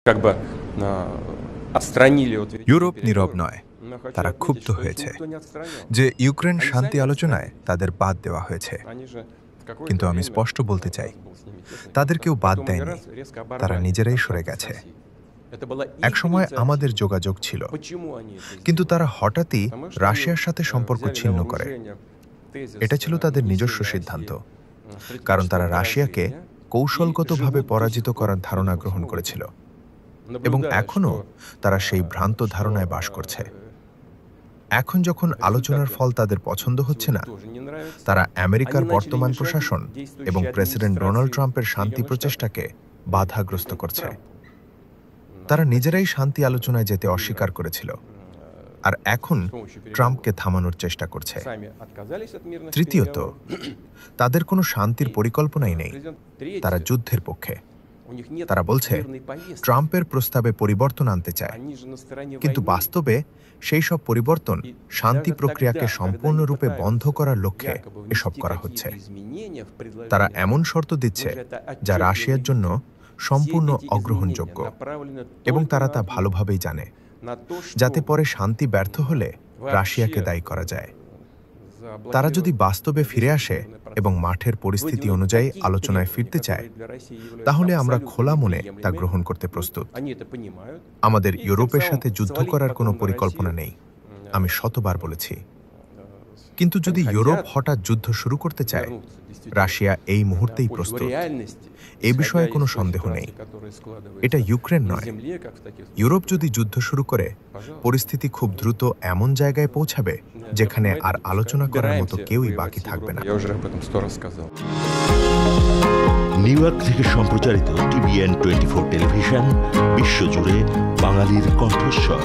как бы отстранили от Europe নীরব переговоров. নয়। Но хочу তারা отметить, ক্ষুব্ধ что их হয়েছে никто не отстранял. যে ইউক্রেন Они শান্তি сами আলোচনায় отстранились. তাদের বাদ দেওয়া হয়েছে। Они же в какое-то কিন্তু আমি время, স্পষ্ট বলতে у চাই, нас был с ними тесный তাদের কেউ контакт. বাদ Потом они দেয়নি, резко তারা оборвали নিজেরাই সরে контакты с গেছে। Россией. Это была их একসময় আমাদের инициатива. যোগাযোগ ছিল, Почему они это কিন্তু сделали? তারা হঠাৎই Потому что রাশিয়ার они, সাথে সম্পর্ক взяли на ছিন্ন করে। вооружение тезис, এটা ছিল তাদের নিজস্ব нанесения সিদ্ধান্ত, России, কারণ তারা стратегического রাশিয়াকে поражения, কৌশলগতভাবে и живут পরাজিত до сих করার пор ধারণা этим গ্রহণ всему করেছিল, наблюдая, এবং এখনও что, তারা সেই ভ্রান্ত что, ধারণায় বাস করছে। এখন যখন результаты আলোচনার ফল তাদের পছন্দ হচ্ছে না, сегодня тоже не нравятся. তারা আমেরিকার Они начали বর্তমান мешать প্রশাসন действующей এবং প্রেসিডেন্ট ডোনাল্ড администрации ট্রাম্পের শান্তি Соединенных প্রচেষ্টাকে Штатов. বাধাগ্রস্ত করছে। Трампу. তারা নিজেরাই শান্তি আলোচনায় যেতে অস্বীকার করেছিল, আর এখন С помощью переговоров ট্রাম্পকে থামানোর চেষ্টা করছে। сами отказались от мирных তৃতীয়ত, переговоров. তাদের কোনো শান্তির পরিকল্পনাই নেই, Президент третий, তারা যুদ্ধের পক্ষে। у них нет তারা বলছে мирной повестки. ট্রাম্পের প্রস্তাবে পরিবর্তন আনতে চায়, Они же на стороне কিন্তু войны. বাস্তবে সেই সব পরিবর্তন И শান্তি даже প্রক্রিয়াকে тогда, সম্পূর্ণরূপে когда они বন্ধ করার লক্ষ্যে якобы внести এসব করা какие-то হচ্ছে। изменения в предложение, তারা এমন শর্ত দিচ্ছে мы же это যা отчетливо রাশিয়ার জন্য видим. সম্পূর্ণ Все эти অগ্রহণযোগ্য, изменения направлены এবং только তারা на তা одно, ভালোভাবেই জানে, на то, যাতে чтобы পরে শান্তি ব্যর্থ হলে вообще রাশিয়াকে দায়ী করা যায়। заблокировать তারা যদি বাস্তবে ফিরে весь আসে мирный এবং процесс. মাঠের পরিস্থিতি Выдвинуть অনুযায়ী такие আলোচনায় требования, ফিরতে চায়, которые для России являются তাহলে আমরা абсолютно খোলা মনে তা неприемлемыми. গ্রহণ করতে প্রস্তুত। Они это понимают. আমাদের И тем ইউরোপের самым সাথে যুদ্ধ свалить করার কোনো потом на পরিকল্পনা Россию, নেই, আমি শতবার বলেছি। কিন্তু они যদি хотят ইউরোপ হঠাৎ যুদ্ধ শুরু করতে চায়, вернуться действительно রাশিয়া এই на মুহূর্তেই почву প্রস্তুত। реальности, এই বিষয়ে исходя কোনো из той সন্দেহ ситуации, নেই। которая складывается এটা ইউক্রেন на নয়। земле, как в таких ইউরোপ случаях. যদি যুদ্ধ শুরু করে, Пожалуйста. পরিস্থিতি খুব দ্রুত এমন জায়গায় পৌঁছাবে যেখানে আর আলোচনা করার মতো Собираемся কেউই воевать বাকি с থাকবে না। Европой. Я уже об этом 100 раз сказал. নিউ ইয়র্ক থেকে সম্প্রচারিত টিভিএন 24 টেলিভিশন বিশ্বজুড়ে বাঙালির কণ্ঠস্বর।